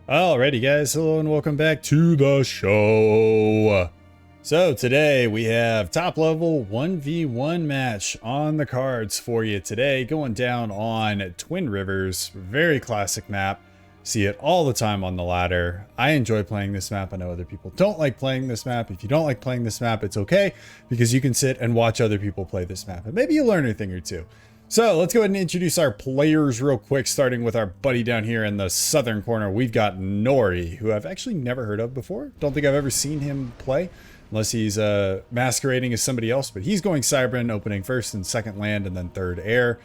Alrighty guys, hello and welcome back to the show. So today we have top level 1v1 match on the cards for you today, going down on Twin Rivers. Very classic map. See it all the time on the ladder. I enjoy playing this map. I know other people don't like playing this map. If you don't like playing this map, it's okay, because you can sit and watch other people play this map and maybe you learn a thing or two. So let's go ahead and introduce our players real quick, starting with our buddy down here in the southern corner. We've got Nori, who I've actually never heard of before. Don't think I've ever seen him play, unless he's masquerading as somebody else. But he's going Cybran, opening first and second land, and then third air,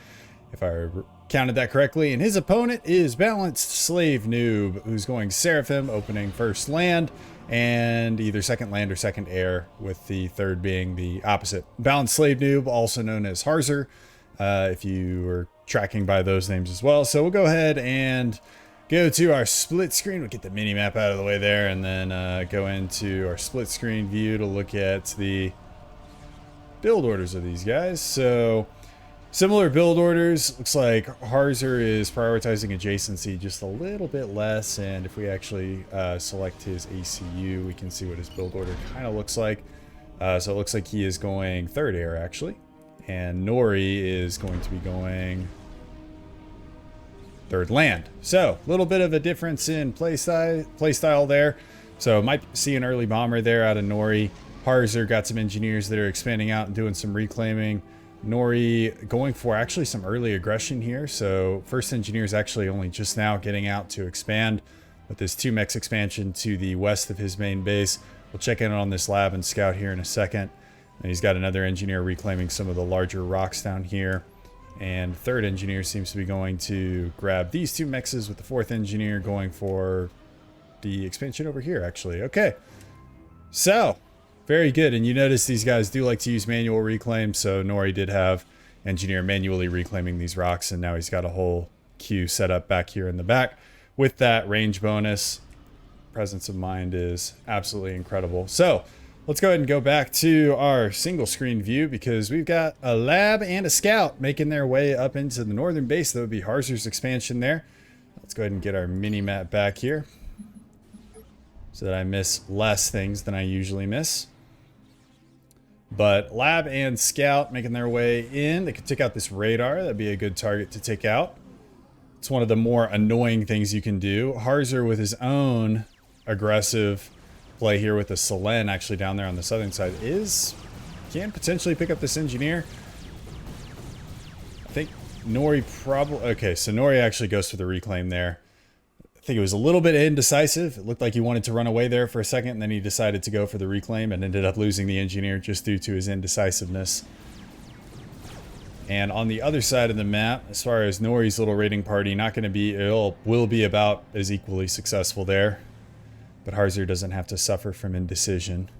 if I counted that correctly. And his opponent is Balanced Slave Noob, who's going Seraphim, opening first land, and either second land or second air, with the third being the opposite. Balanced Slave Noob, also known as Harzer, if you were tracking by those names as well. So we'll go ahead and go to our split screen. We'll get the mini map out of the way there, and then go into our split screen view to look at the build orders of these guys. So similar build orders. Looks like Harzer is prioritizing adjacency just a little bit less, and if we actually select his ACU, we can see what his build order kind of looks like. So it looks like he is going third air actually, and Nori is going to be going third land. So a little bit of a difference in play style there. So might see an early bomber there out of Nori. Harzer got some engineers that are expanding out and doing some reclaiming. Nori going for actually some early aggression here. So first engineer is actually only just now getting out to expand with this 2 mechs expansion to the west of his main base. We'll check in on this lab and scout here in a second. And he's got another engineer reclaiming some of the larger rocks down here. And third engineer seems to be going to grab these 2 mexes, with the fourth engineer going for the expansion over here, actually. Okay. So, very good. And you notice these guys do like to use manual reclaim. So Nori did have engineer manually reclaiming these rocks, and now he's got a whole queue set up back here in the back. With that range bonus, presence of mind is absolutely incredible. So let's go ahead and go back to our single screen view, because we've got a lab and a scout making their way up into the northern base. That would be Harzer's expansion there. Let's go ahead and get our mini map back here so that I miss less things than I usually miss. But lab and scout making their way in. They could take out this radar. That'd be a good target to take out. It's one of the more annoying things you can do. Harzer with his own aggressive play here with the Selen actually down there on the southern side can potentially pick up this engineer. I think Nori probably... Okay, so Nori actually goes for the reclaim there. I think it was a little bit indecisive. It looked like he wanted to run away there for a second, and then he decided to go for the reclaim and ended up losing the engineer just due to his indecisiveness. And on the other side of the map, as far as Nori's little raiding party, not going to be... will be about as equally successful there. But Harzer doesn't have to suffer from indecision.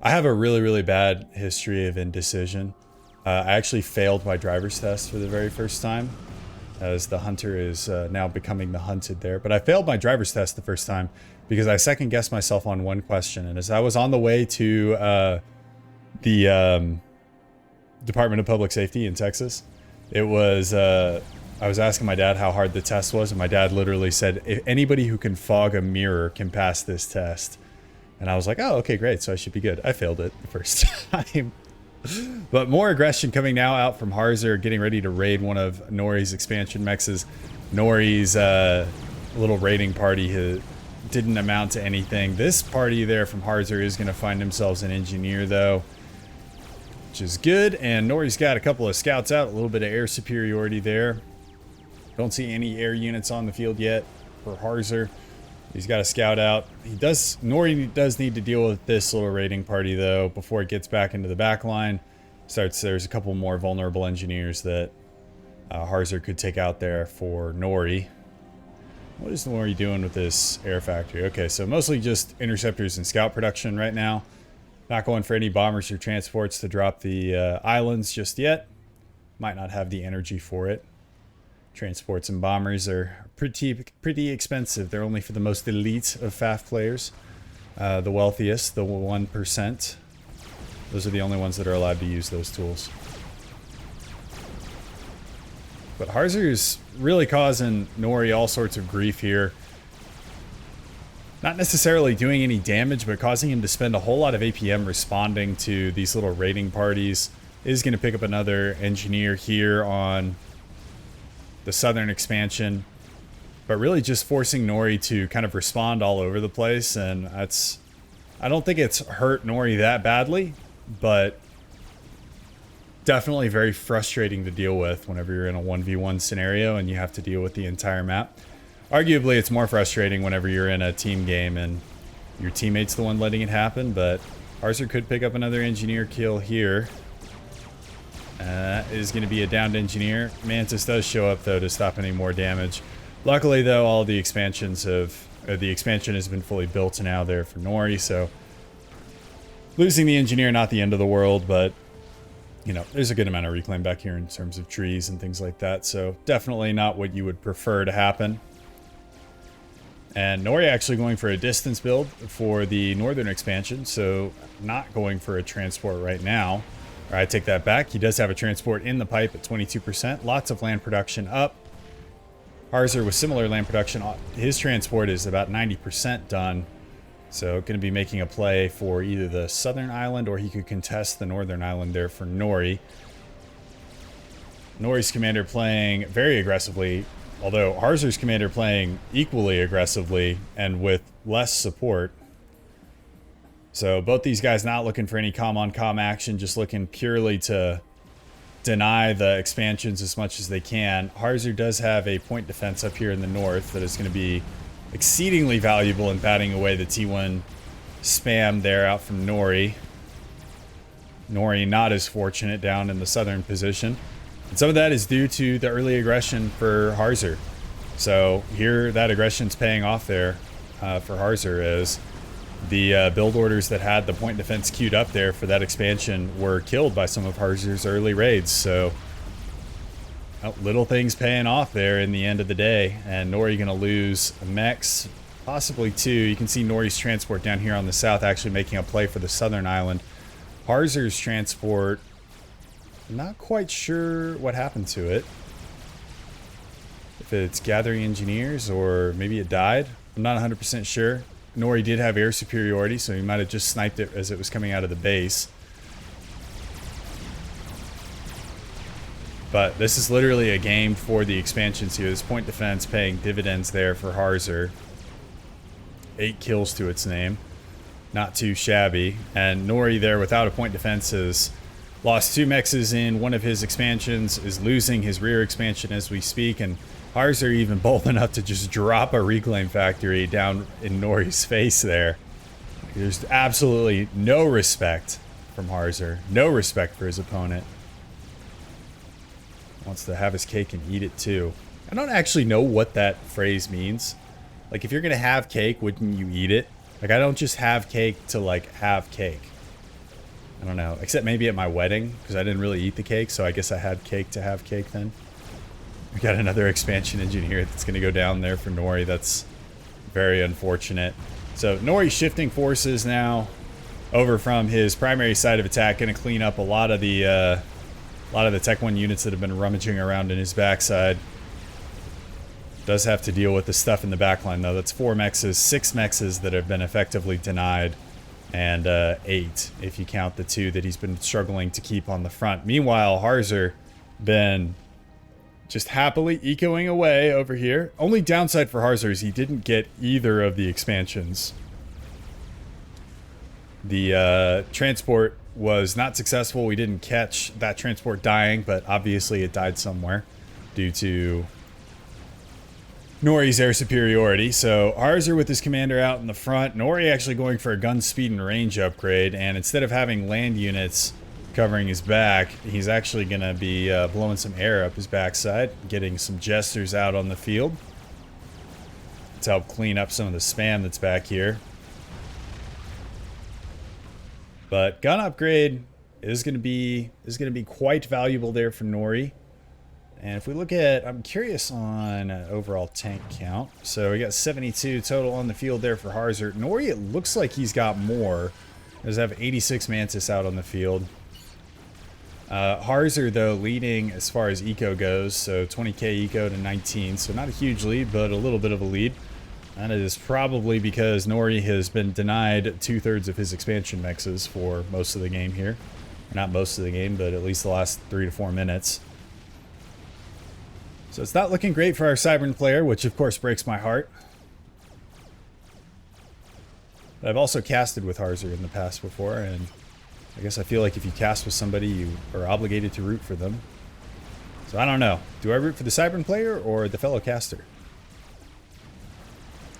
I have a really, really bad history of indecision. I actually failed my driver's test for the very first time, as the hunter is now becoming the hunted there. But I failed my driver's test the first time because I second guessed myself on one question. And as I was on the way to the Department of Public Safety in Texas, it was... I was asking my dad how hard the test was, and my dad literally said, if anybody who can fog a mirror can pass this test. And I was like, oh, okay, great, so I should be good. I failed it the first time. But more aggression coming now out from Harzer, getting ready to raid one of Nori's expansion mexes. Nori's little raiding party didn't amount to anything. This party there from Harzer is going to find themselves an engineer, though, which is good. And Nori's got a couple of scouts out, a little bit of air superiority there. Don't see any air units on the field yet for Harzer. He's got a scout out. Nori does need to deal with this little raiding party, though, before it gets back into the back line. There's a couple more vulnerable engineers that Harzer could take out there for Nori. What is Nori doing with this air factory? Okay, so mostly just interceptors and scout production right now. Not going for any bombers or transports to drop the islands just yet. Might not have the energy for it. Transports and bombers are pretty expensive. They're only for the most elite of FAF players. The wealthiest, the 1%. Those are the only ones that are allowed to use those tools. But Harzer's really causing Nori all sorts of grief here. Not necessarily doing any damage, but causing him to spend a whole lot of APM responding to these little raiding parties. Is going to pick up another engineer here on the southern expansion. But really just forcing Nori to kind of respond all over the place. And that's... I don't think it's hurt Nori that badly, but definitely very frustrating to deal with whenever you're in a 1v1 scenario and you have to deal with the entire map. Arguably, it's more frustrating whenever you're in a team game and your teammate's the one letting it happen, but Harzer could pick up another engineer kill here. Is going to be a downed engineer. Mantis does show up, though, to stop any more damage. Luckily, though, all the expansions have... the expansion has been fully built now there for Nori, so... losing the engineer, not the end of the world, but... you know, there's a good amount of reclaim back here in terms of trees and things like that, so definitely not what you would prefer to happen. And Nori actually going for a distance build for the northern expansion, so not going for a transport right now. Or I take that back. He does have a transport in the pipe at 22%. Lots of land production up. Harzer with similar land production. His transport is about 90% done. So going to be making a play for either the southern island or he could contest the northern island there for Nori. Nori's commander playing very aggressively, although Harzer's commander playing equally aggressively and with less support. So both these guys not looking for any com-on-com action, just looking purely to deny the expansions as much as they can. Harzer does have a point defense up here in the north that is going to be exceedingly valuable in batting away the T1 spam there out from Nori. Nori not as fortunate down in the southern position. And some of that is due to the early aggression for Harzer. So here that aggression's paying off there for Harzer as the build orders that had the point defense queued up there for that expansion were killed by some of Harzer's early raids. So little things paying off there in the end of the day. And Nori going to lose mechs, possibly two. You can see Nori's transport down here on the south actually making a play for the southern island. Harzer's transport, not quite sure what happened to it. If it's gathering engineers or maybe it died. I'm not 100% sure. Nori did have air superiority, so he might have just sniped it as it was coming out of the base. But this is literally a game for the expansions here. This point defense paying dividends there for Harzer. 8 kills to its name. Not too shabby. And Nori there without a point defense has lost 2 mexes in one of his expansions, is losing his rear expansion as we speak, and Harzer even bold enough to just drop a reclaim factory down in Nori's face there. There's absolutely no respect from Harzer. No respect for his opponent. Wants to have his cake and eat it too. I don't actually know what that phrase means. Like, if you're gonna have cake, wouldn't you eat it? Like, I don't just have cake to, like, have cake. I don't know. Except maybe at my wedding, because I didn't really eat the cake, so I guess I had cake to have cake then. We got another expansion engineer that's going to go down there for Nori. That's very unfortunate. So Nori shifting forces now over from his primary side of attack, going to clean up a lot of the Tech 1 units that have been rummaging around in his backside. Does have to deal with the stuff in the backline though. That's 4 mexes, 6 mexes that have been effectively denied, and 8 if you count the 2 that he's been struggling to keep on the front. Meanwhile, Harzer been just happily ecoing away over here. Only downside for Harzer is he didn't get either of the expansions. The transport was not successful. We didn't catch that transport dying, but obviously it died somewhere due to Nori's air superiority. So Harzer with his commander out in the front. Nori actually going for a gun speed and range upgrade, and instead of having land units covering his back, he's actually going to be blowing some air up his backside, getting some jesters out on the field to help clean up some of the spam that's back here. But gun upgrade is going to be quite valuable there for Nori. And if we look at, I'm curious on overall tank count. So we got 72 total on the field there for Harzer. Nori, it looks like he's got more. Does have 86 Mantis out on the field. Harzer, though, leading as far as eco goes, so 20k eco to 19, so not a huge lead, but a little bit of a lead. And it is probably because Nori has been denied 2/3 of his expansion mexes for most of the game here. Not most of the game, but at least the last 3 to 4 minutes. So it's not looking great for our Cybern player, which of course breaks my heart. But I've also casted with Harzer in the past before, and I guess I feel like if you cast with somebody, you are obligated to root for them. So I don't know. Do I root for the Cybern player or the fellow caster?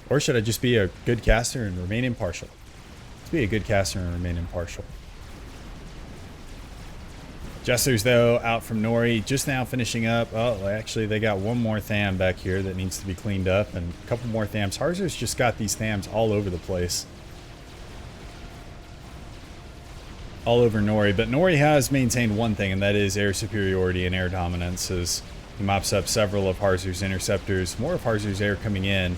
Or should I just be a good caster and remain impartial? Let's be a good caster and remain impartial. Jesters, though, out from Nori, just now finishing up. Oh, actually, they got one more Tham back here that needs to be cleaned up, and a couple more Thams. Harzer's just got these Thams all over the place. All over Nori, but Nori has maintained one thing, and that is air superiority and air dominance, as he mops up several of Harzer's interceptors. More of Harzer's air coming in.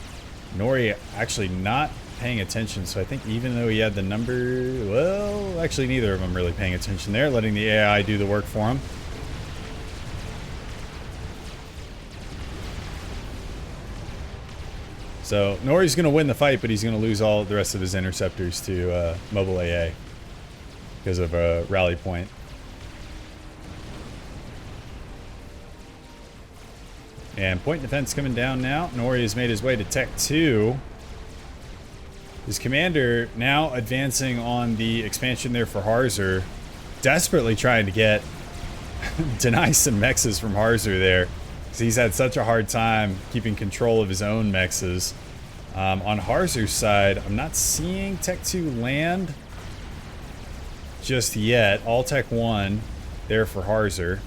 Nori actually not paying attention, so I think even though he had the number, well, actually neither of them really paying attention there, letting the AI do the work for him. So Nori's going to win the fight, but he's going to lose all the rest of his interceptors to mobile AA because of a rally point. And point defense coming down now. Nori has made his way to Tech 2. His commander now advancing on the expansion there for Harzer. Desperately trying to get deny some mexes from Harzer there, because he's had such a hard time keeping control of his own mexes. On Harzer's side, I'm not seeing Tech 2 land just yet. All Tech 1 there for Harzer,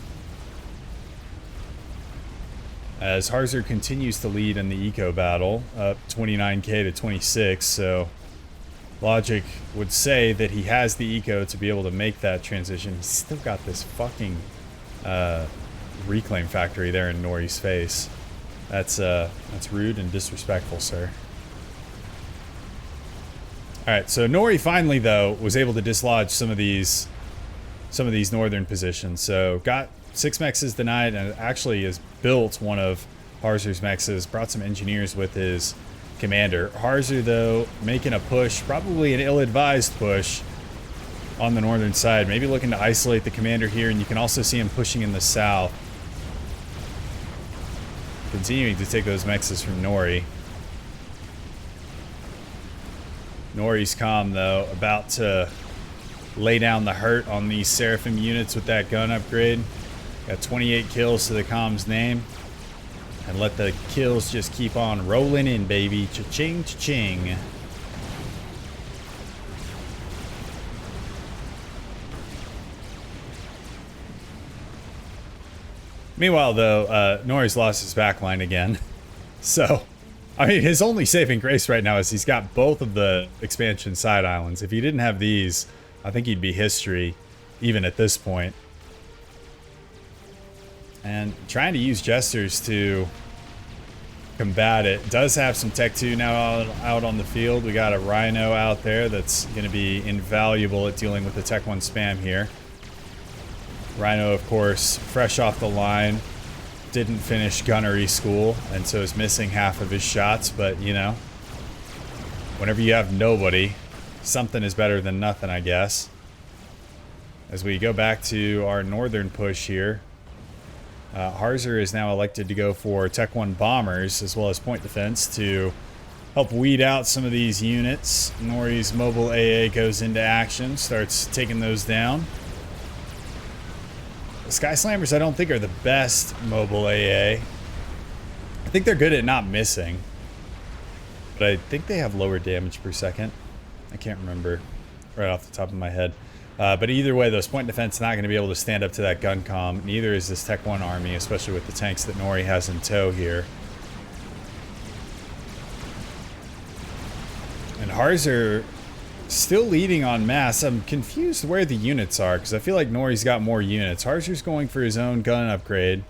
as Harzer continues to lead in the eco battle, up 29k to 26, so logic would say that he has the eco to be able to make that transition. He's still got this fucking reclaim factory there in Nori's face. That's rude and disrespectful, sir. Alright, so Nori finally, though, was able to dislodge some of these northern positions. So got 6 mexes denied, and actually has built one of Harzer's mexes, brought some engineers with his commander. Harzer, though, making a push, probably an ill-advised push on the northern side, maybe looking to isolate the commander here, and you can also see him pushing in the south, continuing to take those mexes from Nori. Nori's calm, though, about to lay down the hurt on these Seraphim units with that gun upgrade. Got 28 kills to the comm's name. And let the kills just keep on rolling in, baby. Cha-ching, cha-ching. Meanwhile, though, Nori's lost his backline again. So, I mean, his only saving grace right now is he's got both of the expansion side islands. If he didn't have these, I think he'd be history, even at this point. And trying to use Jesters to combat it. Does have some Tech 2 now out on the field. We got a Rhino out there that's going to be invaluable at dealing with the Tech 1 spam here. Rhino, of course, fresh off the line. Didn't finish gunnery school, and so is missing half of his shots. But, you know, whenever you have nobody, something is better than nothing, I guess. As we go back to our northern push here, Harzer is now elected to go for Tech 1 bombers as well as point defense to help weed out some of these units. Nori's mobile AA goes into action, starts taking those down. The Sky Slammers, I don't think, are the best mobile AA. I think they're good at not missing, but I think they have lower damage per second. I can't remember right off the top of my head. But either way, those point defense not going to be able to stand up to that gun comm. Neither is this Tech 1 army, especially with the tanks that Nori has in tow here. And Harzer still leading on mass. I'm confused where the units are, because I feel like Nori's got more units. Harzer's going for his own gun upgrade.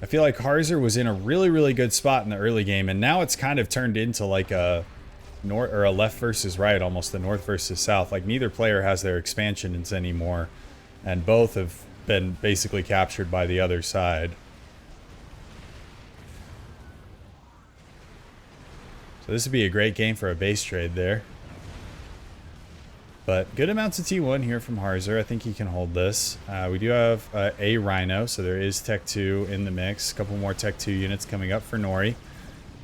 I feel like Harzer was in a really, really good spot in the early game, and now it's kind of turned into like a north or a left versus right, almost the north versus south. Like neither player has their expansions anymore, and both have been basically captured by the other side. So this would be a great game for a base trade there. But good amounts of T1 here from Harzer. I think he can hold this. We do have a Rhino, so there is Tech 2 in the mix. A couple more Tech 2 units coming up for Nori.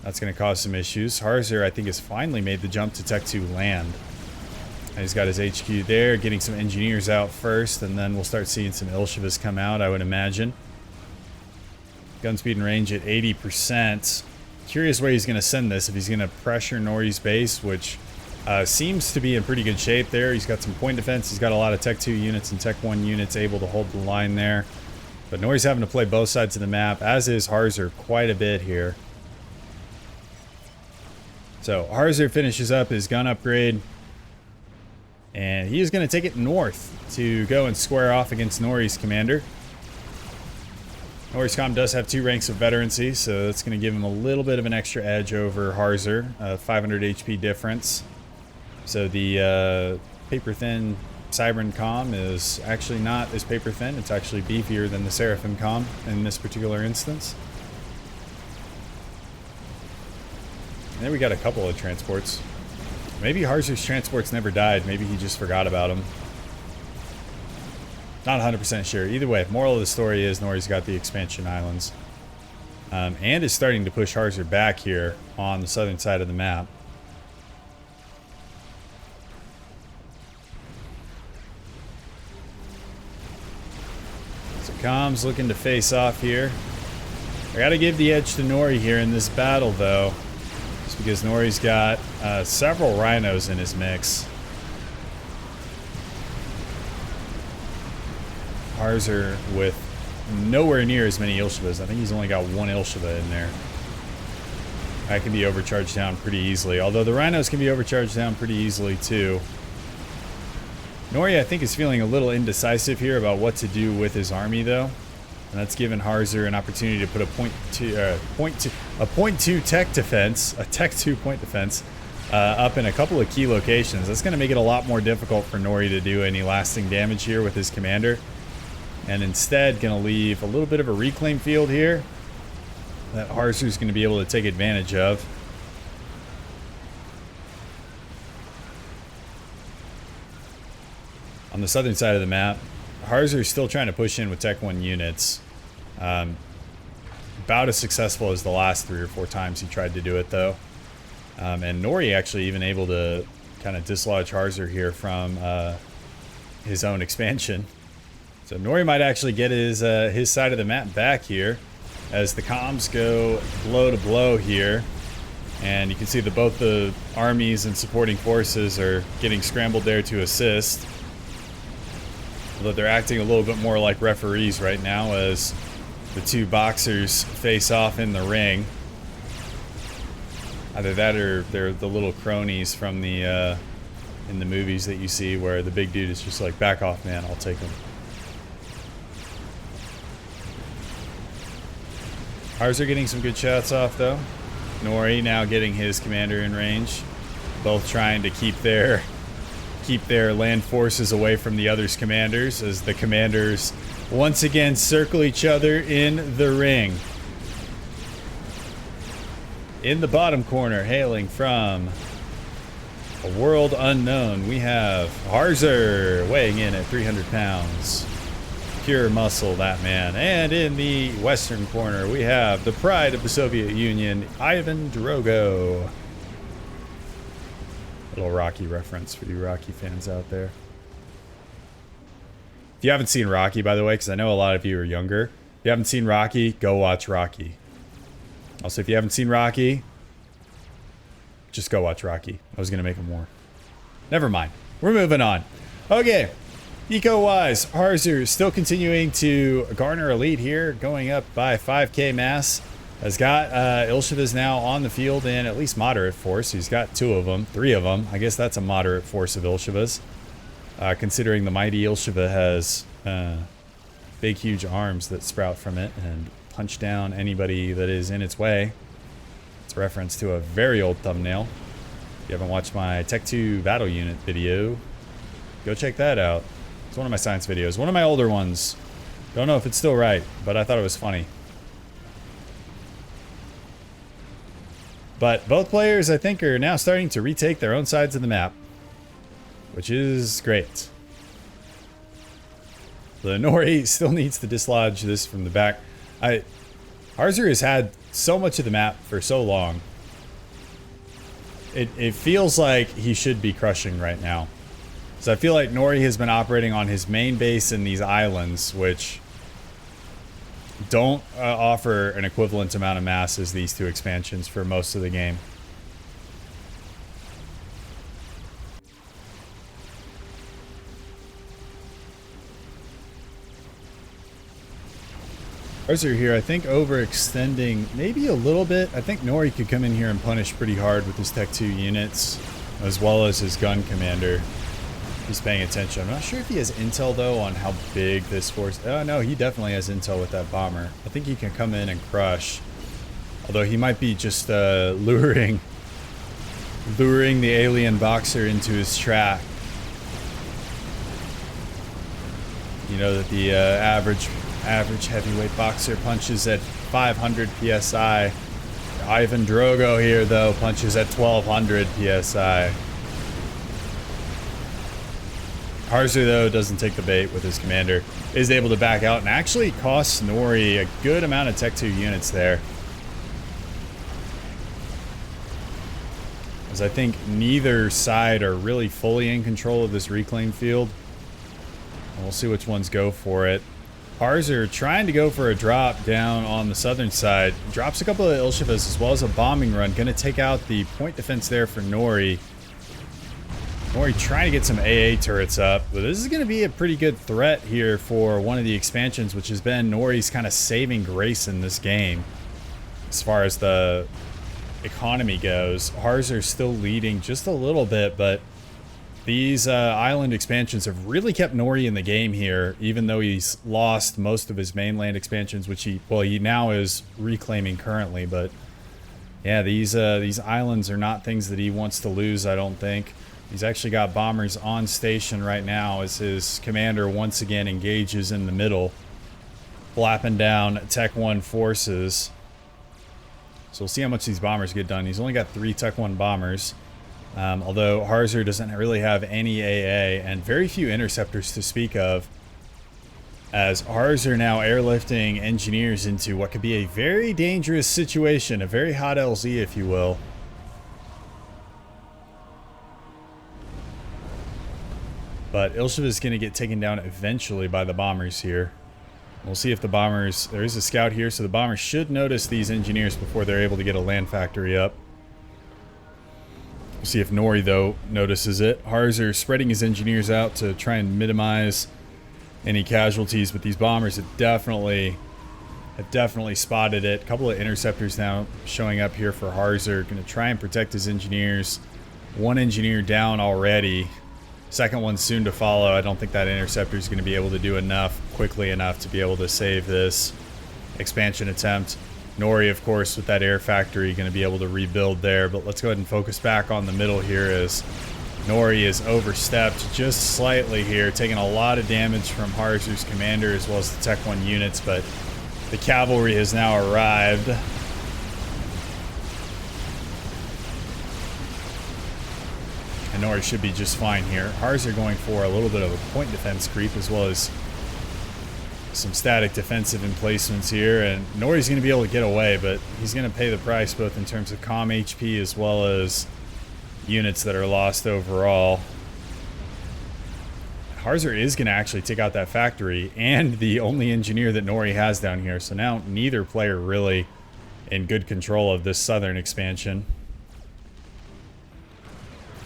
That's going to cause some issues. Harzer, I think, has finally made the jump to Tech 2 land. And he's got his HQ there, getting some engineers out first, and then we'll start seeing some Ilshivas come out, I would imagine. Gun speed and range at 80%. Curious where he's going to send this. If he's going to pressure Nori's base, which seems to be in pretty good shape there. He's got some point defense. He's got a lot of Tech 2 units and Tech 1 units able to hold the line there. But Nori's having to play both sides of the map, as is Harzer quite a bit here. So Harzer finishes up his gun upgrade. And he is going to take it north to go and square off against Nori's commander. Nori's comm does have 2 ranks of veterancy, so that's going to give him a little bit of an extra edge over Harzer. 500 HP difference. So the paper-thin Cybran comm is actually not as paper-thin. It's actually beefier than the Seraphim comm in this particular instance. And then we got a couple of transports. Maybe Harzer's transports never died. Maybe he just forgot about them. Not 100% sure. Either way, moral of the story is Nori's got the expansion islands. And is starting to push Harzer back here on the southern side of the map. So Comms looking to face off here. I gotta give the edge to Nori here in this battle, though. Just because Nori's got several Rhinos in his mix. Harzer with nowhere near as many Ilshivas. I think he's only got 1 Ilshiva in there. That can be overcharged down pretty easily. Although the Rhinos can be overcharged down pretty easily too. Nori, I think, is feeling a little indecisive here about what to do with his army, though. And that's given Harzer an opportunity to put a point 2 tech defense, a tech 2 point defense, up in a couple of key locations. That's going to make it a lot more difficult for Nori to do any lasting damage here with his commander. And instead, going to leave a little bit of a reclaim field here that Harzer's going to be able to take advantage of. On the southern side of the map, Harzer is still trying to push in with Tech 1 units. About as successful as the last 3 or 4 times he tried to do it, though. And Nori actually even able to kind of dislodge Harzer here from his own expansion. So Nori might actually get his side of the map back here as the comms go blow to blow here. And you can see that both the armies and supporting forces are getting scrambled there to assist. Although they're acting a little bit more like referees right now as the 2 boxers face off in the ring. Either that or they're the little cronies from the in the movies that you see where the big dude is just like, back off, man, I'll take him. Harzer getting some good shots off, though. Nori now getting his commander in range. Both trying to keep their land forces away from the other's commanders as the commanders once again circle each other in the ring. In the bottom corner, hailing from a world unknown, we have Harzer weighing in at 300 pounds. Pure muscle, that man. And in the western corner, we have the pride of the Soviet Union, Ivan Drogo. Little Rocky reference for you Rocky fans out there. If you haven't seen Rocky, by the way, because I know a lot of you are younger, if you haven't seen Rocky, go watch Rocky. Also, if you haven't seen Rocky, just go watch Rocky. I was going to make him more. Never mind. We're moving on. Okay. Eco-wise, Harzer still continuing to garner a lead here, going up by 5k mass. Has got Ilshivas now on the field in at least moderate force. He's got 2 of them, 3 of them. I guess that's a moderate force of Ilshivas. Considering the mighty Ilshiva has big, huge arms that sprout from it and punch down anybody that is in its way. It's a reference to a very old thumbnail. If you haven't watched my Tech 2 battle unit video, go check that out. It's one of my science videos. One of my older ones. Don't know if it's still right, but I thought it was funny. But both players, I think, are now starting to retake their own sides of the map, which is great. The Nori still needs to dislodge this from the back. Harzer has had so much of the map for so long. It feels like he should be crushing right now. So I feel like Nori has been operating on his main base in these islands, which don't offer an equivalent amount of mass as these two expansions for most of the game. Harzer here, I think, overextending maybe a little bit. I think Nori could come in here and punish pretty hard with his Tech 2 units, as well as his gun commander. He's paying attention. I'm not sure if he has intel, though, on how big this force... Oh, no, he definitely has intel with that bomber. I think he can come in and crush. Although he might be just luring the alien boxer into his trap. You know that the average heavyweight boxer punches at 500 psi. Ivan Drogo here, though, punches at 1200 psi. Harzer, though, doesn't take the bait with his commander. Is able to back out and actually costs Nori a good amount of Tech 2 units there. As I think neither side are really fully in control of this reclaim field. And we'll see which ones go for it. Harzer trying to go for a drop down on the southern side. Drops a couple of Ilshivas as well as a bombing run. Going to take out the point defense there for Nori. Nori trying to get some AA turrets up. But this is going to be a pretty good threat here for one of the expansions, which has been Nori's kind of saving grace in this game. As far as the economy goes, Harzer's still leading just a little bit, but these island expansions have really kept Nori in the game here, even though he's lost most of his mainland expansions, which he now is reclaiming currently. But yeah, these islands are not things that he wants to lose, I don't think. He's actually got bombers on station right now as his commander once again engages in the middle, flapping down Tech 1 forces. So we'll see how much these bombers get done. He's only got 3 Tech 1 bombers. Although Harzer doesn't really have any AA and very few interceptors to speak of, as Harzer now airlifting engineers into what could be a very dangerous situation, a very hot LZ, if you will. But Ilshiv is going to get taken down eventually by the bombers here. We'll see if the bombers... There is a scout here, so the bombers should notice these engineers before they're able to get a land factory up. We'll see if Nori, though, notices it. Harzer spreading his engineers out to try and minimize any casualties, but these bombers have definitely spotted it. A couple of interceptors now showing up here for Harzer. Going to try and protect his engineers. One engineer down already. Second one soon to follow. I don't think that interceptor is going to be able to do quickly enough to be able to save this expansion attempt. Nori, of course, with that air factory, going to be able to rebuild there. But let's go ahead and focus back on the middle here as Nori is overstepped just slightly here, taking a lot of damage from Harzer's commander as well as the Tech 1 units. But the cavalry has now arrived. And Nori should be just fine here. Harzer going for a little bit of a point defense creep as well as some static defensive emplacements here, and Nori's going to be able to get away, but he's going to pay the price both in terms of comm HP as well as units that are lost overall. Harzer is going to actually take out that factory and the only engineer that Nori has down here, so now neither player really in good control of this southern expansion.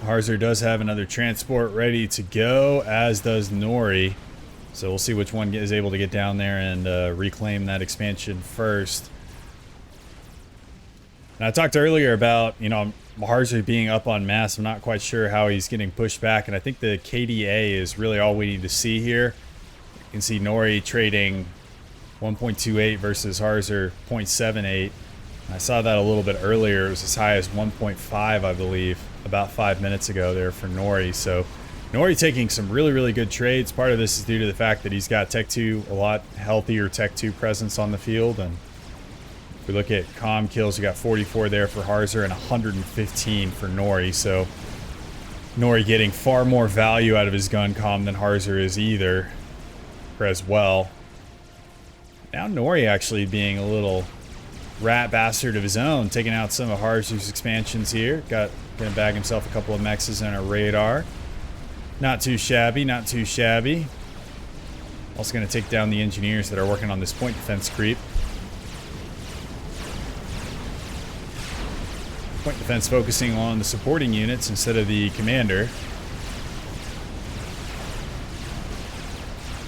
Harzer does have another transport ready to go, as does Nori. So we'll see which one is able to get down there and reclaim that expansion first. And I talked earlier about, Harzer being up on mass. I'm not quite sure how he's getting pushed back. And I think the KDA is really all we need to see here. You can see Nori trading 1.28 versus Harzer 0.78. I saw that a little bit earlier. It was as high as 1.5, I believe, about 5 minutes ago there for Nori. So Nori taking some really good trades. Part of this is due to the fact that he's got Tech 2, a lot healthier Tech 2 presence on the field. And if we look at comm kills, we got 44 there for Harzer and 115 for Nori. So Nori getting far more value out of his gun comm than Harzer is either, or as well. Now Nori actually being a little rat bastard of his own, taking out some of Harzer's expansions here. Gonna bag himself a couple of mexes and a radar. Not too shabby, not too shabby. Also going to take down the engineers that are working on this point defense creep. Point defense focusing on the supporting units instead of the commander.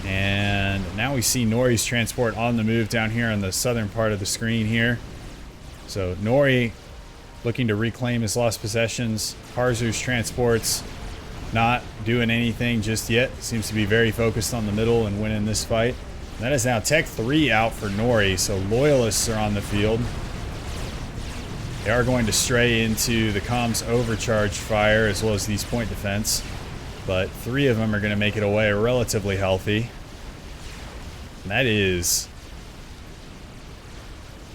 And now we see Nori's transport on the move down here on the southern part of the screen here. So Nori looking to reclaim his lost possessions. Harzer's transports not doing anything just yet. Seems to be very focused on the middle and winning this fight. That is now Tech 3 out for Nori, so Loyalists are on the field. They are going to stray into the comms overcharge fire as well as these point defense, but 3 of them are going to make it away relatively healthy. And that is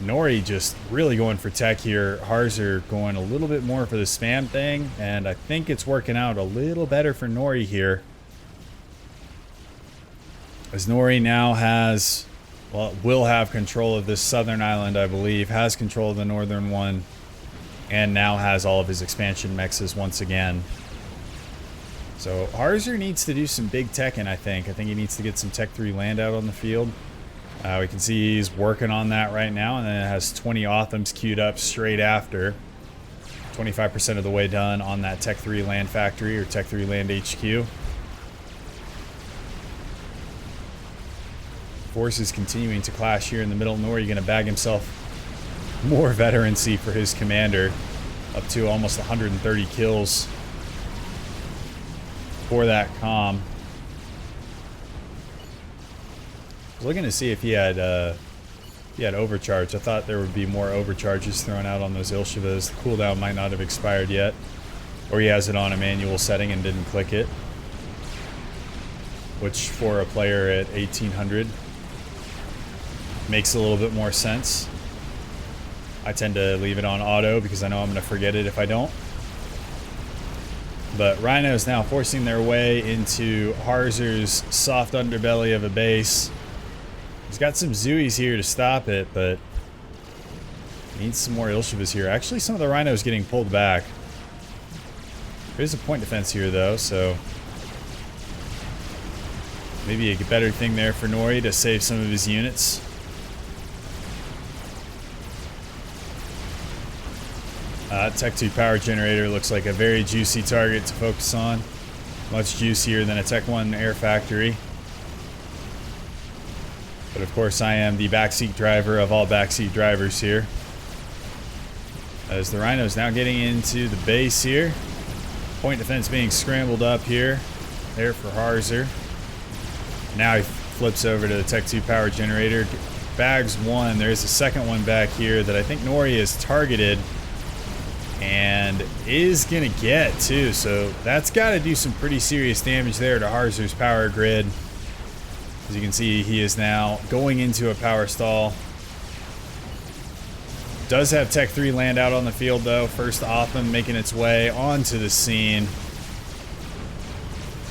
Nori just really going for tech here. Harzer going a little bit more for the spam thing, and I think it's working out a little better for Nori here. As Nori now has, well, will have control of this southern island, I believe, has control of the northern one, and now has all of his expansion mexes once again. So Harzer needs to do some big teching, I think. I think he needs to get some Tech 3 land out on the field. We can see he's working on that right now, and then it has 20 Authams queued up straight after. 25% of the way done on that Tech 3 land factory or Tech 3 land HQ. Forces continuing to clash here in the middle. Nori going to bag himself more veterancy for his commander, up to almost 130 kills for that comm. I was looking to see if he had overcharge. I thought there would be more overcharges thrown out on those Ilshivas. The cooldown might not have expired yet, or he has it on a manual setting and didn't click it, which for a player at 1800 makes a little bit more sense. I tend to leave it on auto because I know I'm going to forget it if I don't. But Rhinos now forcing their way into Harzer's soft underbelly of a base. He's got some Zooies here to stop it, but needs some more Ilshivas here. Actually, some of the Rhinos getting pulled back. There's a point defense here, though, so maybe a better thing there for Nori to save some of his units. Tech 2 power generator looks like a very juicy target to focus on. Much juicier than a Tech 1 air factory. But of course I am the backseat driver of all backseat drivers here. As the Rhino's now getting into the base here. Point defense being scrambled up here. There for Harzer. Now he flips over to the Tech 2 power generator. Bags one. There's a second one back here that I think Nori has targeted. And is going to get too. So that's got to do some pretty serious damage there to Harzer's power grid. As you can see, he is now going into a power stall. Does have Tech 3 land out on the field, though. First Otham making its way onto the scene.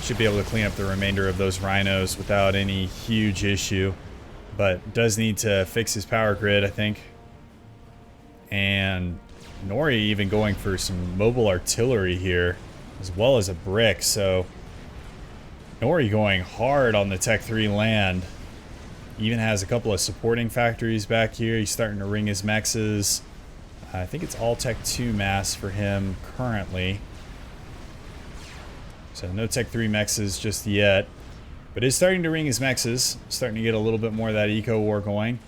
Should be able to clean up the remainder of those Rhinos without any huge issue. But does need to fix his power grid, I think. And Nori even going for some mobile artillery here, as well as a brick. So Nori going hard on the Tech 3 land. Even has a couple of supporting factories back here. He's starting to ring his mexes. I think it's all Tech 2 mass for him currently. So no Tech 3 mexes just yet. But is starting to ring his mexes. Starting to get a little bit more of that eco war going.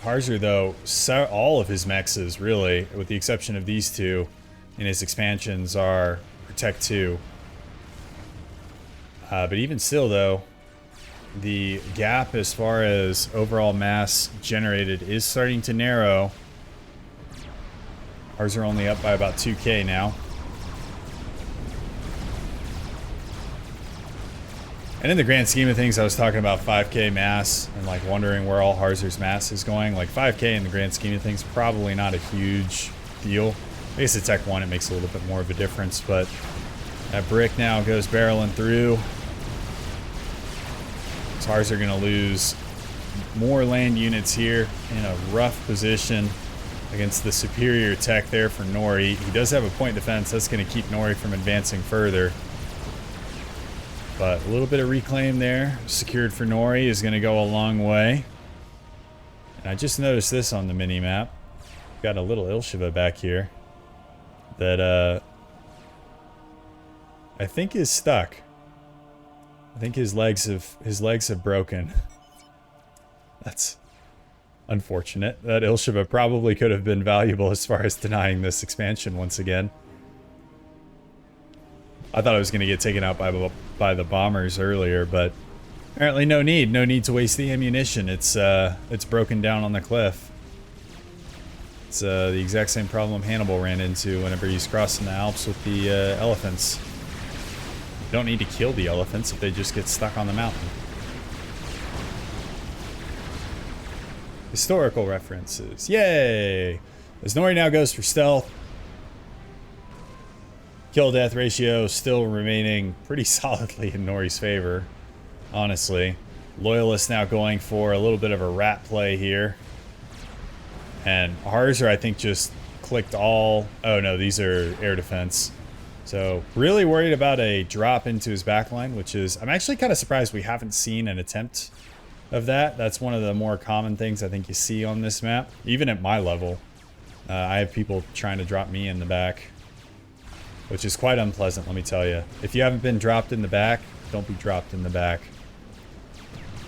Harzer, though, all of his mexes, really, with the exception of these two, in his expansions are Tech 2. But even still, though, the gap as far as overall mass generated is starting to narrow. Ours are only up by about 2k now. And in the grand scheme of things, I was talking about 5k mass and like wondering where all Harzer's mass is going. Like 5k in the grand scheme of things, probably not a huge deal. I guess at Tech 1 it makes a little bit more of a difference, but that brick now goes barreling through. So Harzer going to lose more land units here in a rough position against the superior tech there for Nori. He does have a point defense. That's going to keep Nori from advancing further. But a little bit of reclaim there secured for Nori is going to go a long way. And I just noticed this on the mini-map. Got a little Ilsheva back here that I think is stuck. I think his legs have broken. That's unfortunate. That Ilsheva probably could have been valuable as far as denying this expansion once again. I thought I was going to get taken out by the bombers earlier, but apparently no need. No need to waste the ammunition. It's broken down on the cliff. It's the exact same problem Hannibal ran into whenever he's crossing the Alps with the elephants. You don't need to kill the elephants if they just get stuck on the mountain. Historical references. Yay! As Nori now goes for stealth. Kill-death ratio still remaining pretty solidly in Nori's favor, honestly. Loyalists now going for a little bit of a rat play here. And Harzer, I think, just clicked all... Oh, no, these are air defense. So, really worried about a drop into his backline, which is... I'm actually kind of surprised we haven't seen an attempt of that. That's one of the more common things I think you see on this map. Even at my level, I have people trying to drop me in the back, which is quite unpleasant, let me tell you. If you haven't been dropped in the back, don't be dropped in the back.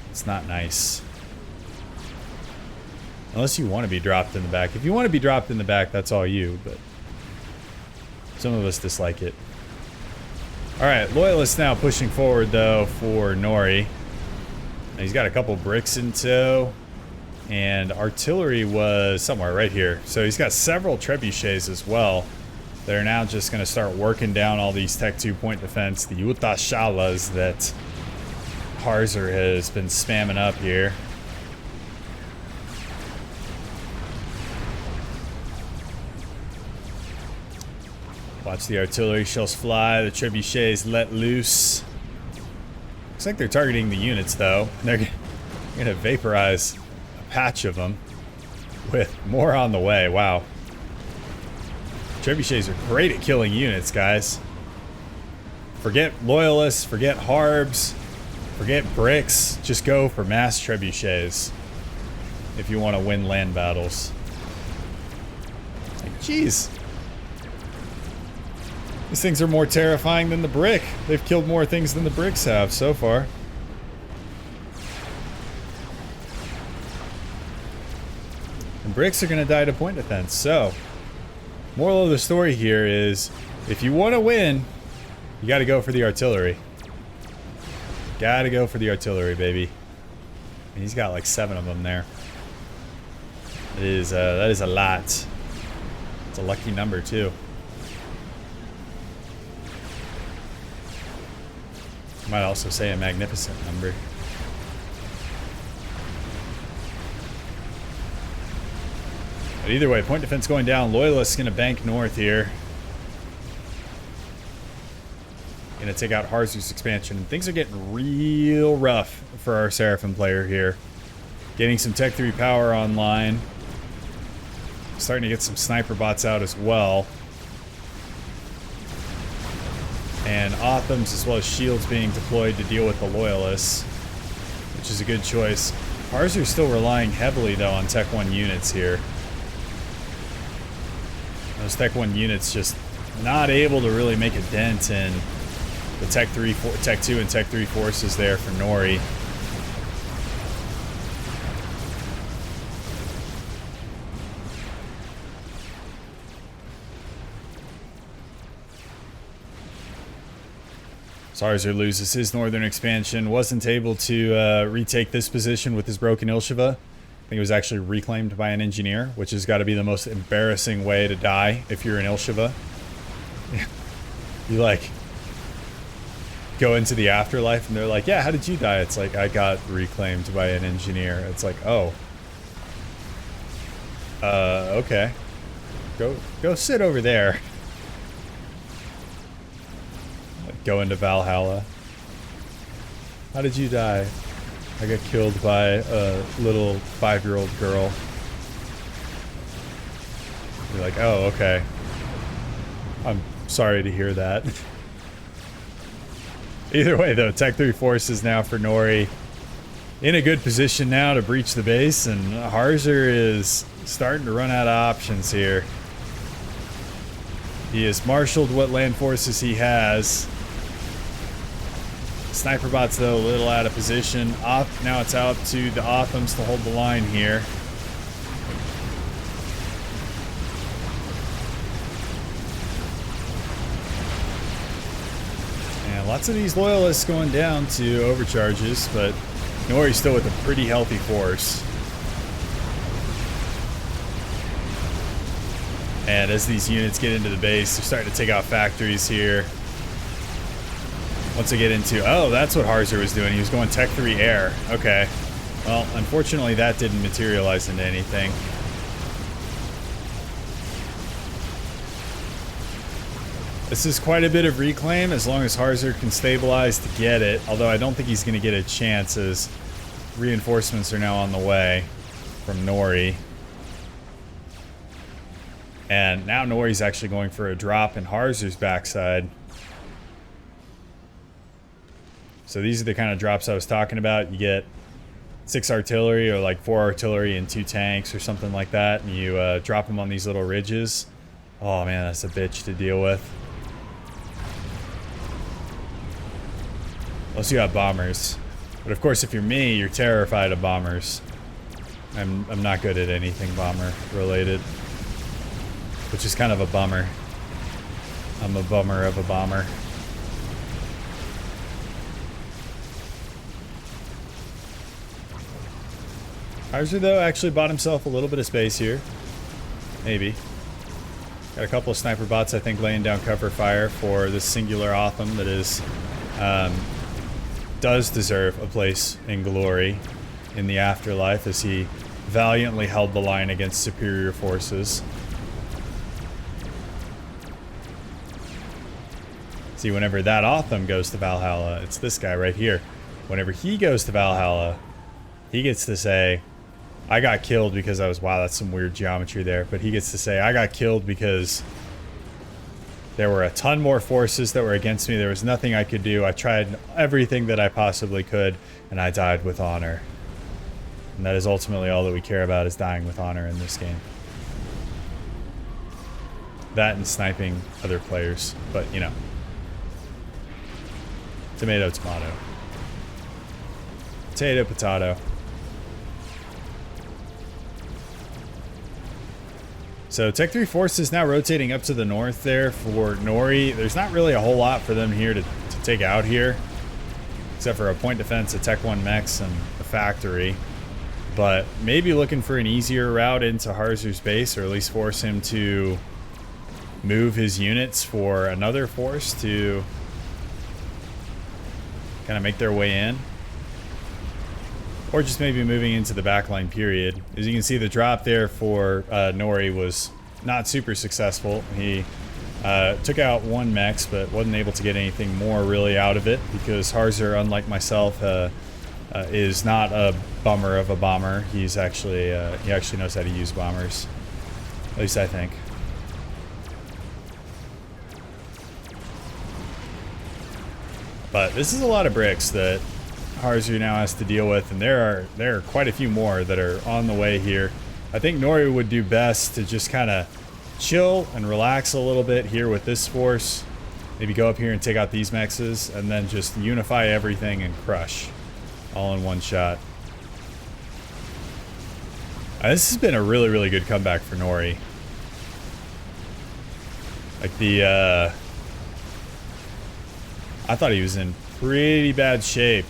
It's not nice. Unless you want to be dropped in the back. If you want to be dropped in the back, that's all you, but some of us dislike it. Alright, Loyalists now pushing forward, though, for Nori. And he's got a couple bricks in tow. And artillery was somewhere right here. So he's got several trebuchets as well. They're now just going to start working down all these Tech 2 point defense. The Utah Shalas that Harzer has been spamming up here. Watch the artillery shells fly. The trebuchets let loose. Looks like they're targeting the units, though. They're going to vaporize a patch of them with more on the way. Wow. Trebuchets are great at killing units, guys. Forget Loyalists, forget Harbs, forget bricks. Just go for mass trebuchets if you want to win land battles. Like, jeez. These things are more terrifying than the brick. They've killed more things than the bricks have so far. And bricks are going to die to point defense, so... Moral of the story here is, if you want to win, you got to go for the artillery. Got to go for the artillery, baby. And he's got like 7 of them there. That is a lot. It's a lucky number too. Might also say a magnificent number. But either way, point defense going down. Loyalists going to bank north here. Going to take out Harzer's expansion. And things are getting real rough for our Seraphim player here. Getting some Tech 3 power online. Starting to get some sniper bots out as well. And Othams as well as shields being deployed to deal with the Loyalists, which is a good choice. Harzer's still relying heavily, though, on Tech 1 units here. Those Tech 1 units just not able to really make a dent in the Tech 2 and Tech 3 forces there for Nori. Harzer loses his northern expansion. Wasn't able to retake this position with his broken Ilsheva. I think it was actually reclaimed by an engineer, which has got to be the most embarrassing way to die if you're an Ilsheva. You like go into the afterlife and they're like, yeah, how did you die? It's like, I got reclaimed by an engineer. It's like, oh. Okay. Go sit over there. Go into Valhalla. How did you die? I got killed by a little 5-year-old girl. You're like, oh, okay. I'm sorry to hear that. Either way, though, Tech 3 forces now for Nori in a good position now to breach the base, and Harzer is starting to run out of options here. He has marshaled what land forces he has. Sniper bots, though, a little out of position. Now it's out to the Othams to hold the line here. And lots of these loyalists going down to overcharges, but Nori's still with a pretty healthy force. And as these units get into the base, they're starting to take out factories here. Once they get into... Oh, that's what Harzer was doing. He was going Tech 3 air. Okay. Well, unfortunately, that didn't materialize into anything. This is quite a bit of reclaim, as long as Harzer can stabilize to get it. Although I don't think he's going to get a chance, as reinforcements are now on the way from Nori. And now Nori's actually going for a drop in Harzer's backside. So these are the kind of drops I was talking about. You get 6 artillery, or like 4 artillery and 2 tanks or something like that, and you drop them on these little ridges. Oh man, that's a bitch to deal with. Unless you have bombers. But of course, if you're me, you're terrified of bombers. I'm not good at anything bomber related, which is kind of a bummer. I'm a bummer of a bomber. Harzer, though, actually bought himself a little bit of space here. Maybe. Got a couple of sniper bots, I think, laying down cover fire for this singular Otham that is, does deserve a place in glory in the afterlife, as he valiantly held the line against superior forces. See, whenever that Otham goes to Valhalla, it's this guy right here. Whenever he goes to Valhalla, he gets to say, I got killed because I was... Wow, that's some weird geometry there. But he gets to say, I got killed because there were a ton more forces that were against me. There was nothing I could do. I tried everything that I possibly could, and I died with honor. And that is ultimately all that we care about, is dying with honor in this game. That and sniping other players. But, you know. Tomato, tomato. Potato, potato. So Tech 3 forces now rotating up to the north there for Nori. There's not really a whole lot for them here to take out here, except for a point defense, a Tech 1 mechs, and a factory. But maybe looking for an easier route into Harzer's base, or at least force him to move his units for another force to kind of make their way in. Or just maybe moving into the backline period. As you can see, the drop there for Nori was not super successful. He took out 1 mechs, but wasn't able to get anything more really out of it, because Harzer, unlike myself, is not a bummer of a bomber. He's actually he actually knows how to use bombers. At least I think. But this is a lot of bricks that Harzer now has to deal with, and there are quite a few more that are on the way here. I think Nori would do best to just kind of chill and relax a little bit here with this force. Maybe go up here and take out these mexes, and then just unify everything and crush all in one shot. This has been a really, really good comeback for Nori. Like the I thought he was in pretty bad shape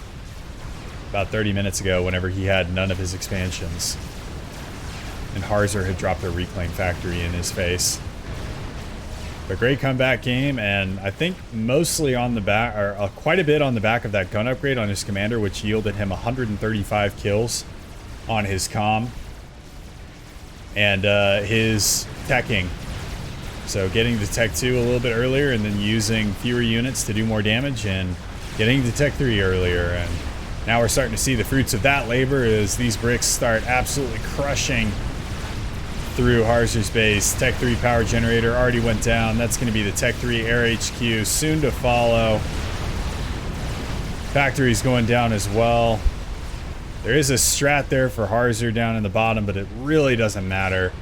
about 30 minutes ago, whenever he had none of his expansions. And Harzer had dropped a reclaim factory in his face. But great comeback game, and I think mostly on the back, or quite a bit on the back of that gun upgrade on his commander, which yielded him 135 kills on his comm. And his teching. So getting to Tech 2 a little bit earlier and then using fewer units to do more damage and getting to Tech 3 earlier. And now we're starting to see the fruits of that labor as these bricks start absolutely crushing through Harzer's base. Tech 3 power generator already went down. That's going to be the Tech 3 air HQ soon to follow. Factory's going down as well. There is a strat there for Harzer down in the bottom, but it really doesn't matter.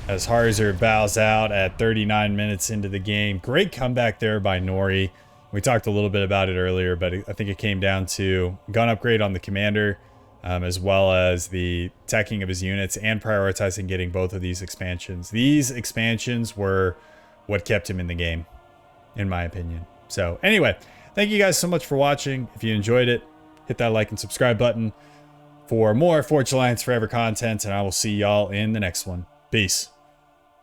As Harzer bows out at 39 minutes into the game. Great comeback there by Nori. We talked a little bit about it earlier, but I think it came down to gun upgrade on the commander, as well as the teching of his units and prioritizing getting both of these expansions. These expansions were what kept him in the game, in my opinion. So anyway, thank you guys so much for watching. If you enjoyed it, hit that like and subscribe button for more Forge Alliance Forever content, and I will see y'all in the next one. Peace.